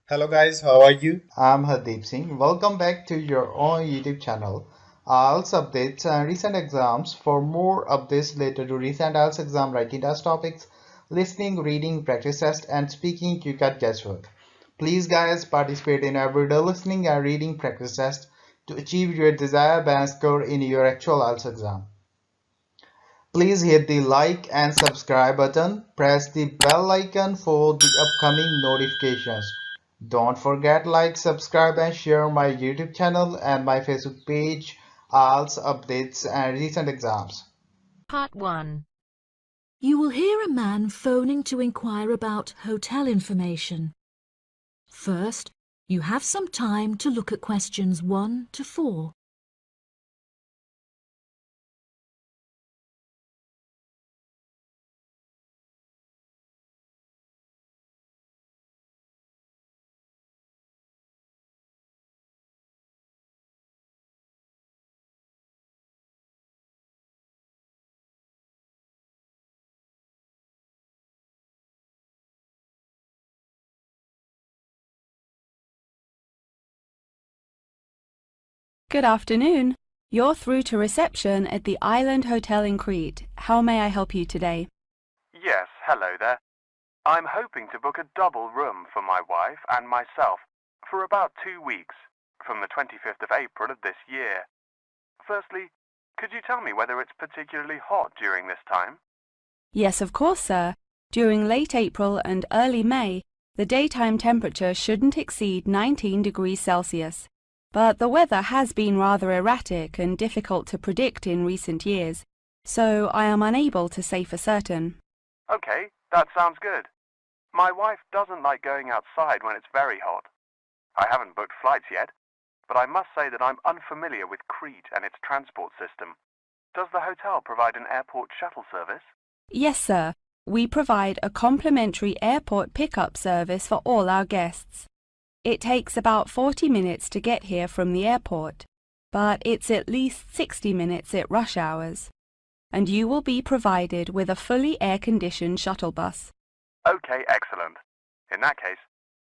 Hello guys, how are you? I'm Hardeep Singh. Welcome back to your own YouTube channel. IELTS updates and recent exams. For more updates related to recent IELTS exam writing test topics, listening, reading, practice test, and speaking, you got guesswork. Please, guys, participate in everyday listening and reading practice test to achieve your desired band score in your actual IELTS exam. Please hit the like and subscribe button. Press the bell icon for the upcoming notifications. Don't forget like, subscribe and share my YouTube channel and my Facebook page, IELTS updates and recent exams. Part 1. You will hear a man phoning to inquire about hotel information. First, you have some time to look at questions 1 to 4. Good afternoon. You're through to reception at the Island Hotel in Crete. How may I help you today? Yes, hello there. I'm hoping to book a double room for my wife and myself for about 2 weeks, from the 25th of April of this year. Firstly, could you tell me whether it's particularly hot during this time? Yes, of course, sir. During late April and early May, the daytime temperature shouldn't exceed 19 degrees Celsius. But the weather has been rather erratic and difficult to predict in recent years, so I am unable to say for certain. Okay, that sounds good. My wife doesn't like going outside when it's very hot. I haven't booked flights yet, but I must say that I'm unfamiliar with Crete and its transport system. Does the hotel provide an airport shuttle service? Yes, sir. We provide a complimentary airport pickup service for all our guests. It takes about 40 minutes to get here from the airport, but it's at least 60 minutes at rush hours. And you will be provided with a fully air-conditioned shuttle bus. Okay, excellent. In that case,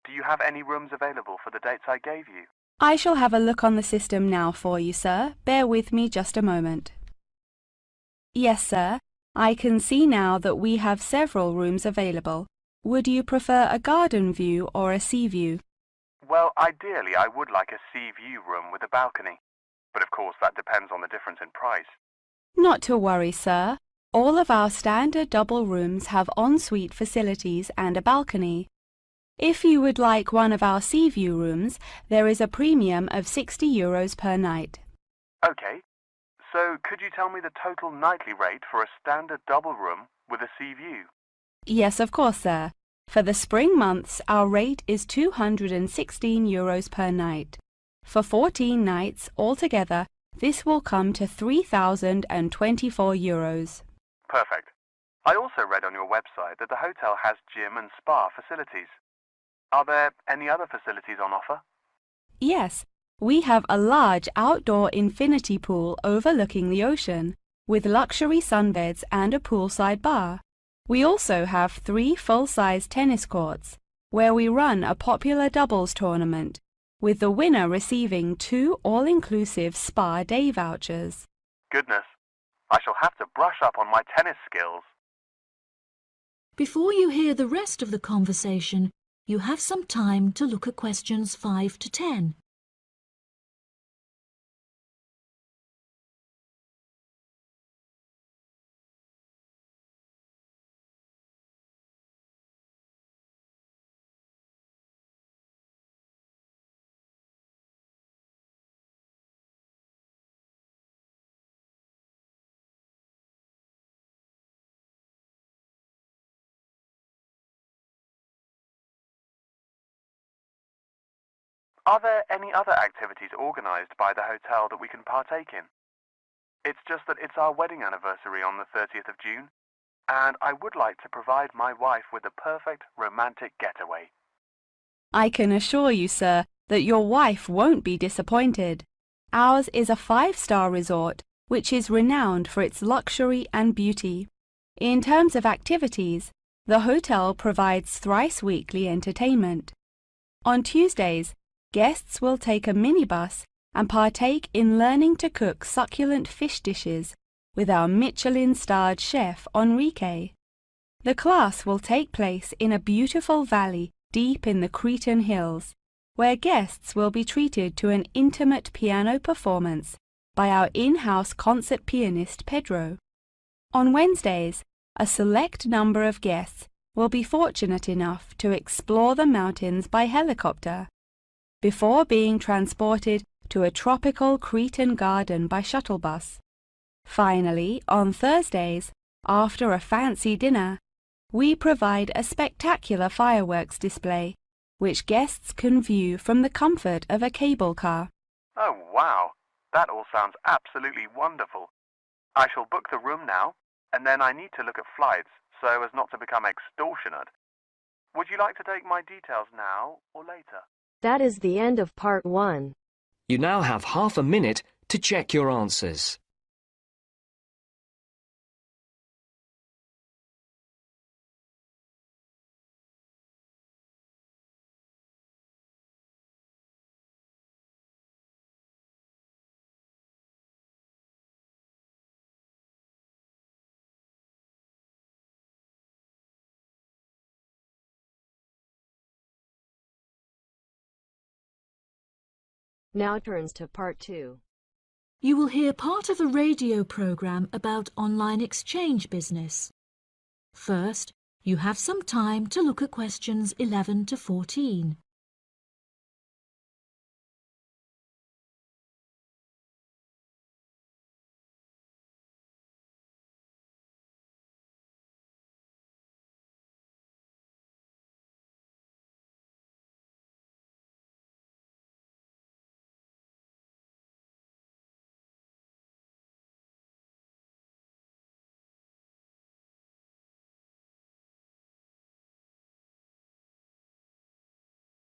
do you have any rooms available for the dates I gave you? I shall have a look on the system now for you, sir. Bear with me just a moment. Yes, sir. I can see now that we have several rooms available. Would you prefer a garden view or a sea view? Well, ideally I would like a sea view room with a balcony, but of course that depends on the difference in price. Not to worry, sir. All of our standard double rooms have ensuite facilities and a balcony. If you would like one of our sea view rooms, there is a premium of €60 per night. Okay, so could you tell me the total nightly rate for a standard double room with a sea view? Yes, of course, sir. For the spring months, our rate is €216 per night. For 14 nights altogether, this will come to €3,024. Perfect. I also read on your website that the hotel has gym and spa facilities. Are there any other facilities on offer? Yes, we have a large outdoor infinity pool overlooking the ocean, with luxury sunbeds and a poolside bar. We also have 3 full-size tennis courts, where we run a popular doubles tournament, with the winner receiving 2 all-inclusive spa day vouchers. Goodness, I shall have to brush up on my tennis skills. Before you hear the rest of the conversation, you have some time to look at questions 5 to 10. Are there any other activities organized by the hotel that we can partake in? It's just that it's our wedding anniversary on the 30th of June, and I would like to provide my wife with a perfect romantic getaway. I can assure you, sir, that your wife won't be disappointed. Ours is a 5-star resort, which is renowned for its luxury and beauty. In terms of activities, the hotel provides thrice-weekly entertainment. On Tuesdays, guests will take a minibus and partake in learning to cook succulent fish dishes with our Michelin-starred chef Enrique. The class will take place in a beautiful valley deep in the Cretan hills, where guests will be treated to an intimate piano performance by our in-house concert pianist Pedro. On Wednesdays, a select number of guests will be fortunate enough to explore the mountains by helicopter, before being transported to a tropical Cretan garden by shuttle bus. Finally, on Thursdays, after a fancy dinner, we provide a spectacular fireworks display, which guests can view from the comfort of a cable car. Oh wow, that all sounds absolutely wonderful. I shall book the room now, and then I need to look at flights so as not to become extortionate. Would you like to take my details now or later? That is the end of part 1. You now have half a minute to check your answers. Now turns to part 2. You will hear part of a radio program about online exchange business. First, you have some time to look at questions 11 to 14.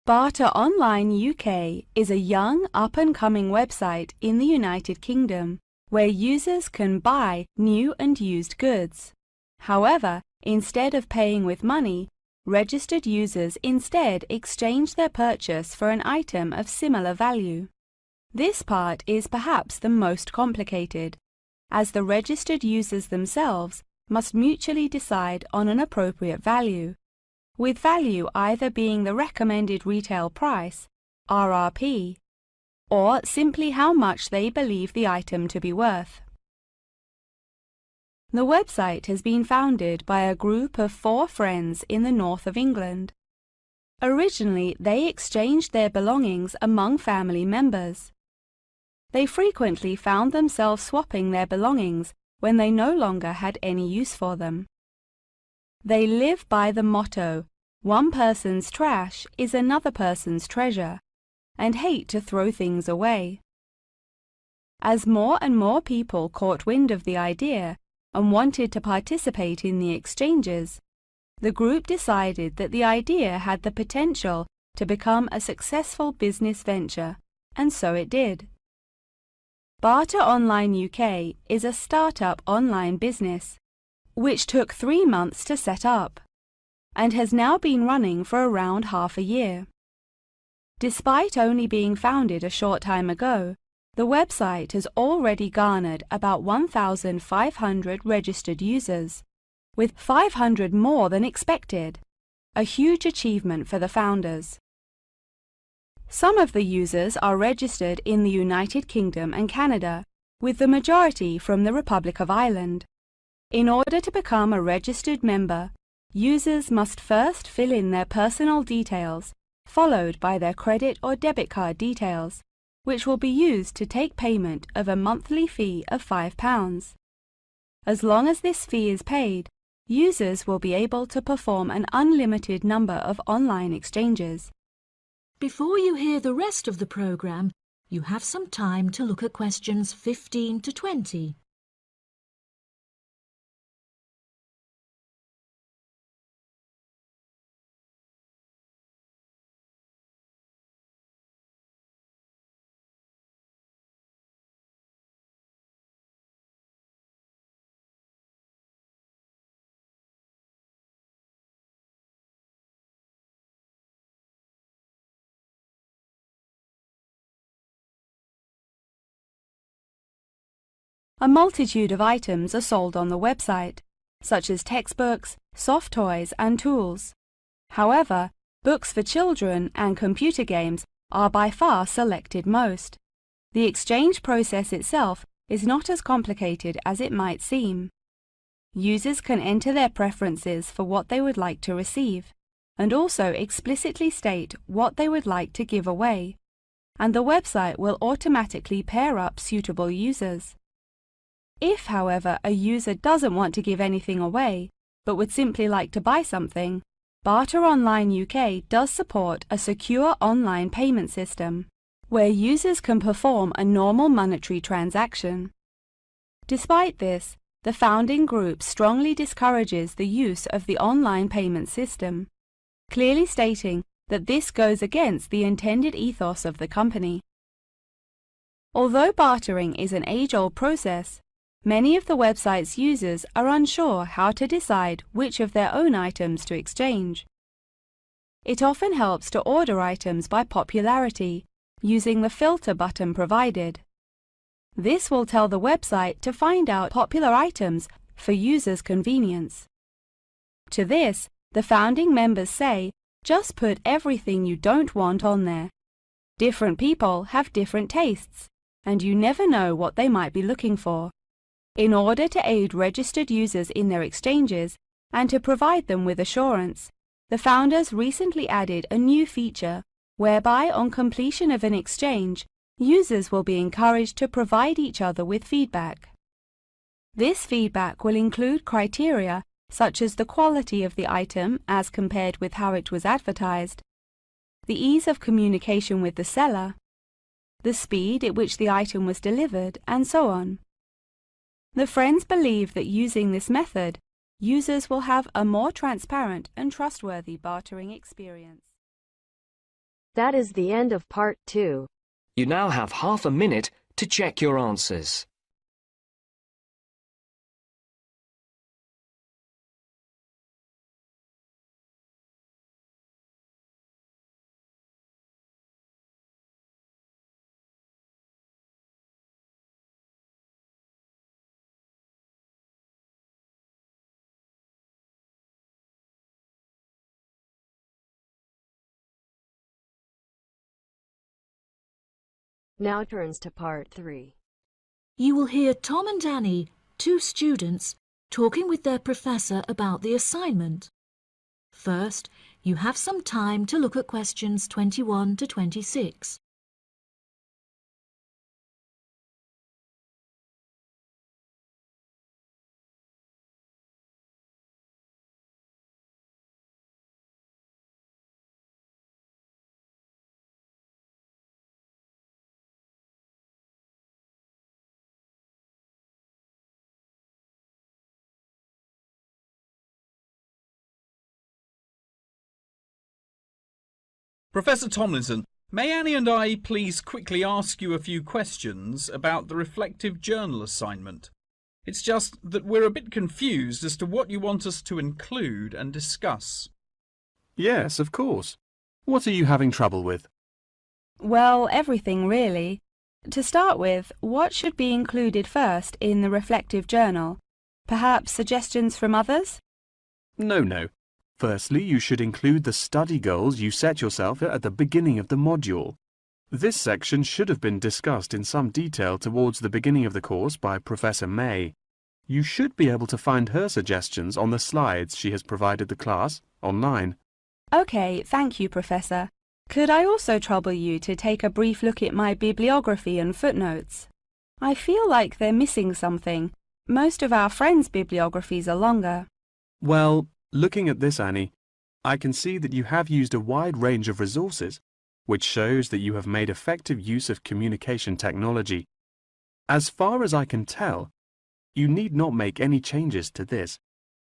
Barter Online UK is a young, up-and-coming website in the United Kingdom where users can buy new and used goods. However, instead of paying with money, registered users instead exchange their purchase for an item of similar value. This part is perhaps the most complicated, as the registered users themselves must mutually decide on an appropriate value, with value either being the recommended retail price, RRP, or simply how much they believe the item to be worth. The website has been founded by a group of 4 friends in the north of England. Originally, they exchanged their belongings among family members. They frequently found themselves swapping their belongings when they no longer had any use for them. They live by the motto, "One person's trash is another person's treasure," and hate to throw things away. As more and more people caught wind of the idea and wanted to participate in the exchanges, the group decided that the idea had the potential to become a successful business venture, and so it did. Barter Online UK is a startup online business, which took 3 months to set up, and has now been running for around half a year. Despite only being founded a short time ago, the website has already garnered about 1,500 registered users, with 500 more than expected, a huge achievement for the founders. Some of the users are registered in the United Kingdom and Canada, with the majority from the Republic of Ireland. In order to become a registered member, users must first fill in their personal details, followed by their credit or debit card details, which will be used to take payment of a monthly fee of £5. As long as this fee is paid, users will be able to perform an unlimited number of online exchanges. Before you hear the rest of the program, you have some time to look at questions 15 to 20. A multitude of items are sold on the website, such as textbooks, soft toys and tools. However, books for children and computer games are by far selected most. The exchange process itself is not as complicated as it might seem. Users can enter their preferences for what they would like to receive, and also explicitly state what they would like to give away, and the website will automatically pair up suitable users. If, however, a user doesn't want to give anything away, but would simply like to buy something, Barter Online UK does support a secure online payment system, where users can perform a normal monetary transaction. Despite this, the founding group strongly discourages the use of the online payment system, clearly stating that this goes against the intended ethos of the company. Although bartering is an age-old process, many of the website's users are unsure how to decide which of their own items to exchange. It often helps to order items by popularity using the filter button provided. This will tell the website to find out popular items for users' convenience. To this, the founding members say, just put everything you don't want on there. Different people have different tastes, and you never know what they might be looking for. In order to aid registered users in their exchanges and to provide them with assurance, the founders recently added a new feature whereby on completion of an exchange, users will be encouraged to provide each other with feedback. This feedback will include criteria such as the quality of the item as compared with how it was advertised, the ease of communication with the seller, the speed at which the item was delivered, and so on. The friends believe that using this method, users will have a more transparent and trustworthy bartering experience. That is the end of part 2. You now have half a minute to check your answers. Now turns to part 3. You will hear Tom and Annie, two students, talking with their professor about the assignment. First, you have some time to look at questions 21 to 26. Professor Tomlinson, may Annie and I please quickly ask you a few questions about the reflective journal assignment? It's just that we're a bit confused as to what you want us to include and discuss. Yes, of course. What are you having trouble with? Well, everything really. To start with, what should be included first in the reflective journal? Perhaps suggestions from others? No. Firstly, you should include the study goals you set yourself at the beginning of the module. This section should have been discussed in some detail towards the beginning of the course by Professor May. You should be able to find her suggestions on the slides she has provided the class online. OK, thank you, Professor. Could I also trouble you to take a brief look at my bibliography and footnotes? I feel like they're missing something. Most of our friends' bibliographies are longer. Well, looking at this, Annie, I can see that you have used a wide range of resources, which shows that you have made effective use of communication technology. As far as I can tell, you need not make any changes to this,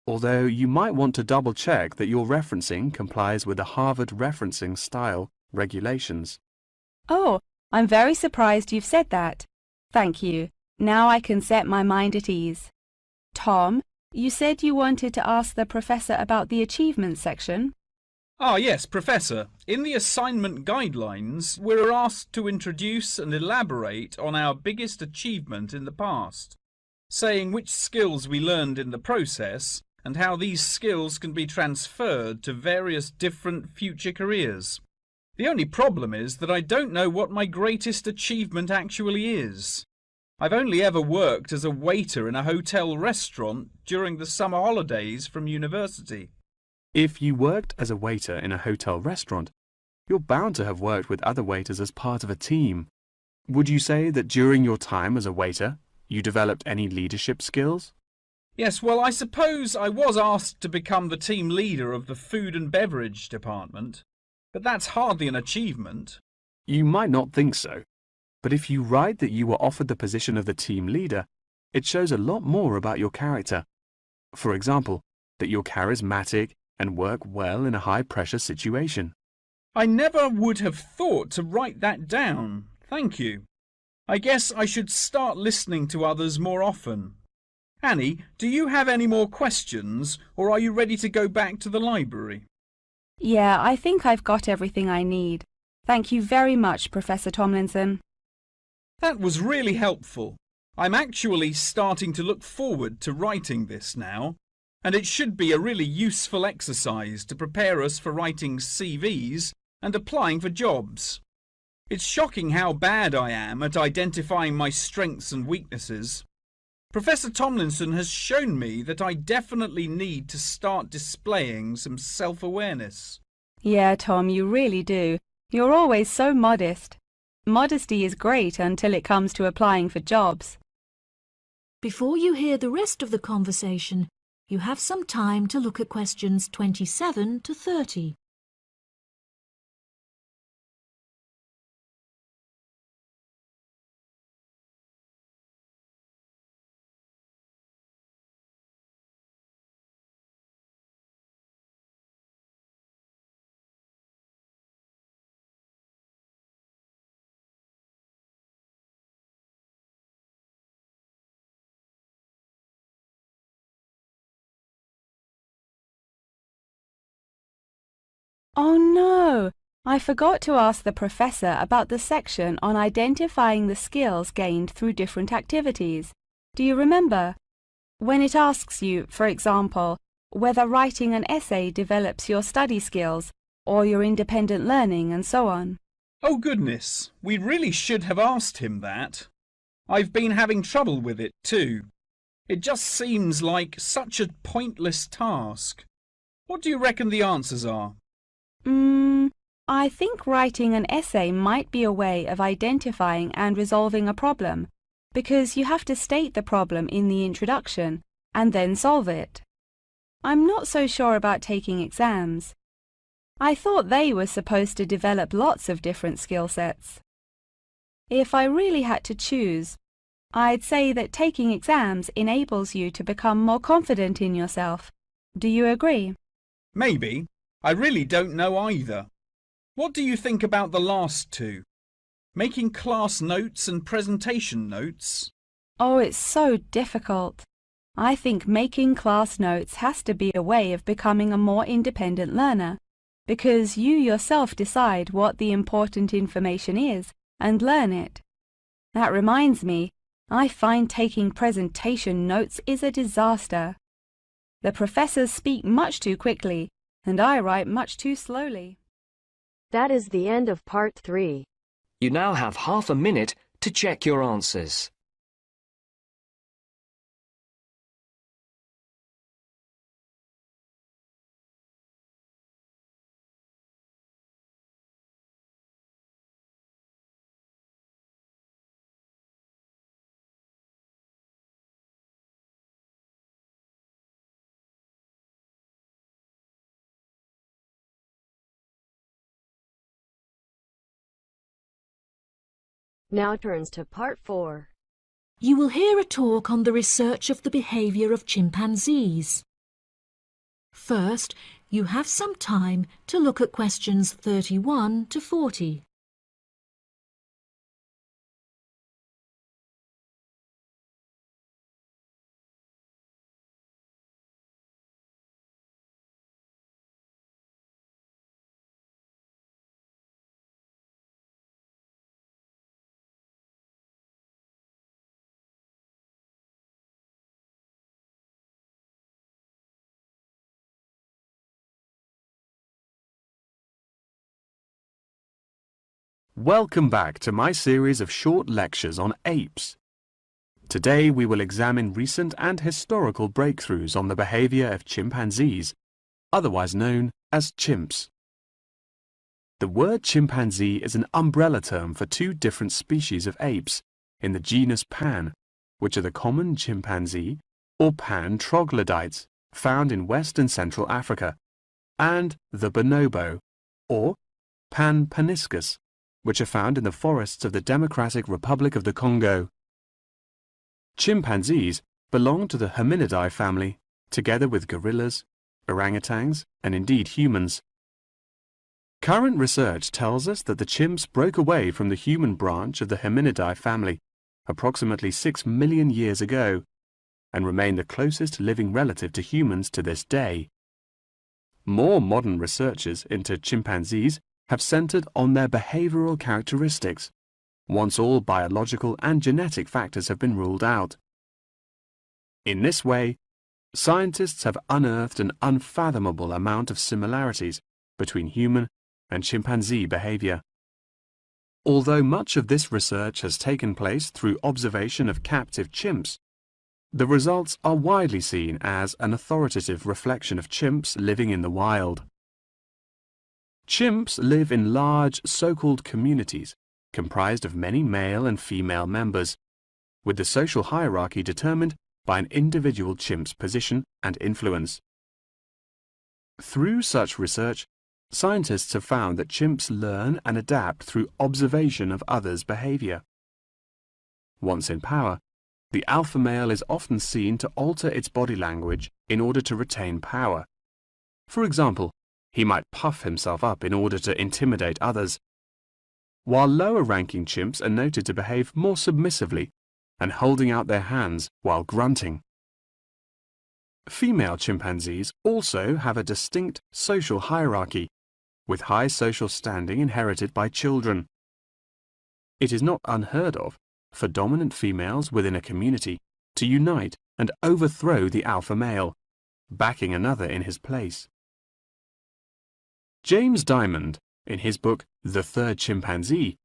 although you might want to double-check that your referencing complies with the Harvard Referencing Style regulations. Oh, I'm very surprised you've said that. Thank you. Now I can set my mind at ease. Tom, you said you wanted to ask the professor about the achievements section. Yes, Professor. In the assignment guidelines, we're asked to introduce and elaborate on our biggest achievement in the past. saying which skills we learned in the process and how these skills can be transferred to various different future careers. The only problem is that I don't know what my greatest achievement actually is. I've only ever worked as a waiter in a hotel restaurant during the summer holidays from university. If you worked as a waiter in a hotel restaurant, you're bound to have worked with other waiters as part of a team. Would you say that during your time as a waiter, you developed any leadership skills? Yes, well, I suppose I was asked to become the team leader of the food and beverage department, but that's hardly an achievement. You might not think so, but if you write that you were offered the position of the team leader, it shows a lot more about your character. For example, that you're charismatic and work well in a high-pressure situation. I never would have thought to write that down. Thank you. I guess I should start listening to others more often. Annie, do you have any more questions, or are you ready to go back to the library? Yeah, I think I've got everything I need. Thank you very much, Professor Tomlinson. That was really helpful. I'm actually starting to look forward to writing this now, and it should be a really useful exercise to prepare us for writing CVs and applying for jobs. It's shocking how bad I am at identifying my strengths and weaknesses. Professor Tomlinson has shown me that I definitely need to start displaying some self-awareness. Yeah, Tom, you really do. You're always so modest. Modesty is great until it comes to applying for jobs. Before you hear the rest of the conversation, you have some time to look at questions 27 to 30. Oh no! I forgot to ask the professor about the section on identifying the skills gained through different activities. Do you remember? When it asks you, for example, whether writing an essay develops your study skills or your independent learning and so on. Oh goodness, we really should have asked him that. I've been having trouble with it too. It just seems like such a pointless task. What do you reckon the answers are? I think writing an essay might be a way of identifying and resolving a problem, because you have to state the problem in the introduction and then solve it. I'm not so sure about taking exams. I thought they were supposed to develop lots of different skill sets. If I really had to choose, I'd say that taking exams enables you to become more confident in yourself. Do you agree? Maybe. I really don't know either. What do you think about the last two? Making class notes and presentation notes? Oh, it's so difficult. I think making class notes has to be a way of becoming a more independent learner, because you yourself decide what the important information is and learn it. That reminds me, I find taking presentation notes is a disaster. The professors speak much too quickly, and I write much too slowly. That is the end of part 3. You now have half a minute to check your answers. Now turns to part 4. You will hear a talk on the research of the behaviour of chimpanzees. First, you have some time to look at questions 31 to 40. Welcome back to my series of short lectures on apes. Today we will examine recent and historical breakthroughs on the behavior of chimpanzees, otherwise known as chimps. The word chimpanzee is an umbrella term for two different species of apes in the genus Pan, which are the common chimpanzee or Pan troglodytes found in West and Central Africa, and the bonobo or Pan paniscus, which are found in the forests of the Democratic Republic of the Congo. Chimpanzees belong to the Hominidae family, together with gorillas, orangutans, and indeed humans. Current research tells us that the chimps broke away from the human branch of the Hominidae family approximately 6 million years ago and remain the closest living relative to humans to this day. More modern researches into chimpanzees have centered on their behavioral characteristics, once all biological and genetic factors have been ruled out. In this way, scientists have unearthed an unfathomable amount of similarities between human and chimpanzee behavior. Although much of this research has taken place through observation of captive chimps, the results are widely seen as an authoritative reflection of chimps living in the wild. Chimps live in large so-called communities comprised of many male and female members, with the social hierarchy determined by an individual chimp's position and influence. Through such research, scientists have found that chimps learn and adapt through observation of others' behavior. Once in power, the alpha male is often seen to alter its body language in order to retain power. For example, he might puff himself up in order to intimidate others, while lower-ranking chimps are noted to behave more submissively and holding out their hands while grunting. Female chimpanzees also have a distinct social hierarchy, with high social standing inherited by children. It is not unheard of for dominant females within a community to unite and overthrow the alpha male, backing another in his place. James Diamond, in his book The Third Chimpanzee,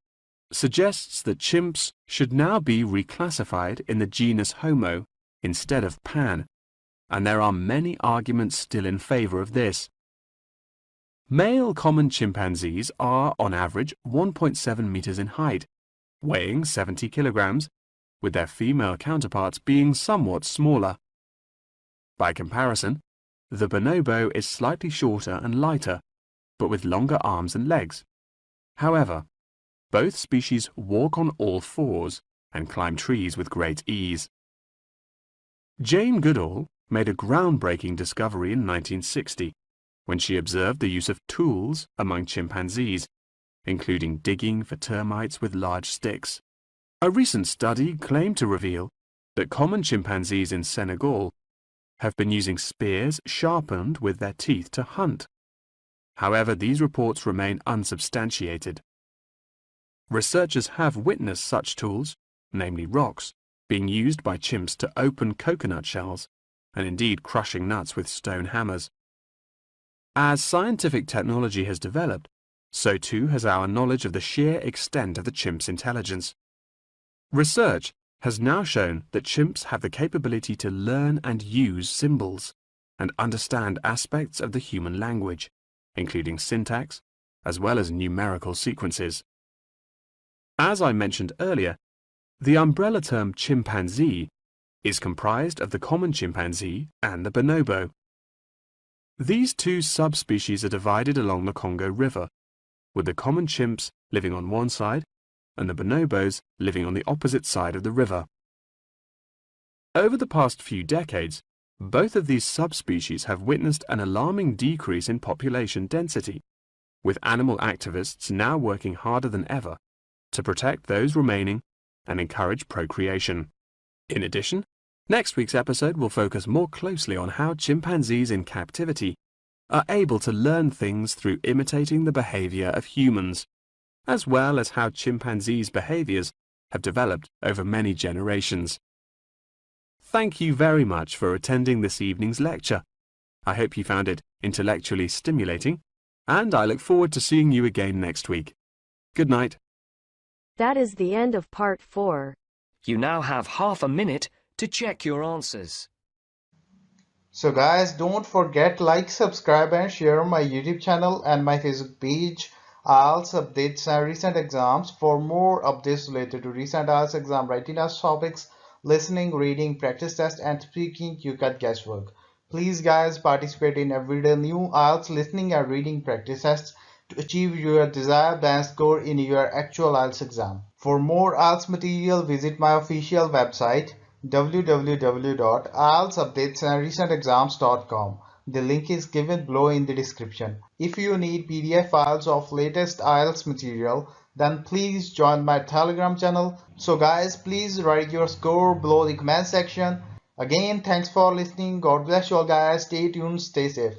suggests that chimps should now be reclassified in the genus Homo instead of Pan, and there are many arguments still in favor of this. Male common chimpanzees are, on average, 1.7 meters in height, weighing 70 kilograms, with their female counterparts being somewhat smaller. By comparison, the bonobo is slightly shorter and lighter, but with longer arms and legs. However, both species walk on all fours and climb trees with great ease. Jane Goodall made a groundbreaking discovery in 1960 when she observed the use of tools among chimpanzees, including digging for termites with large sticks. A recent study claimed to reveal that common chimpanzees in Senegal have been using spears sharpened with their teeth to hunt. However, these reports remain unsubstantiated. Researchers have witnessed such tools, namely rocks, being used by chimps to open coconut shells, and indeed crushing nuts with stone hammers. As scientific technology has developed, so too has our knowledge of the sheer extent of the chimp's intelligence. Research has now shown that chimps have the capability to learn and use symbols and understand aspects of the human language, including syntax, as well as numerical sequences. As I mentioned earlier, the umbrella term chimpanzee is comprised of the common chimpanzee and the bonobo. These two subspecies are divided along the Congo River, with the common chimps living on one side and the bonobos living on the opposite side of the river. Over the past few decades, both of these subspecies have witnessed an alarming decrease in population density, with animal activists now working harder than ever to protect those remaining and encourage procreation. In addition, next week's episode will focus more closely on how chimpanzees in captivity are able to learn things through imitating the behavior of humans, as well as how chimpanzees' behaviors have developed over many generations. Thank you very much for attending this evening's lecture. I hope you found it intellectually stimulating, and I look forward to seeing you again next week. Good night. That is the end of part 4. You now have half a minute to check your answers. So guys, don't forget like, subscribe and share my YouTube channel and my Facebook page, IELTS updates and recent exams. For more updates related to recent IELTS exam writing test topics, listening, reading, practice test and speaking, you got guesswork. Please guys, participate in everyday new IELTS listening and reading practice tests to achieve your desired band score in your actual IELTS exam. For more IELTS material, visit my official website www.ieltsupdatesandrecentexams.com. The link is given below in the description. If you need PDF files of latest IELTS material, then please join my Telegram channel. So guys, please write your score below the comment section. Again, thanks for listening. God bless you all guys. Stay tuned, stay safe.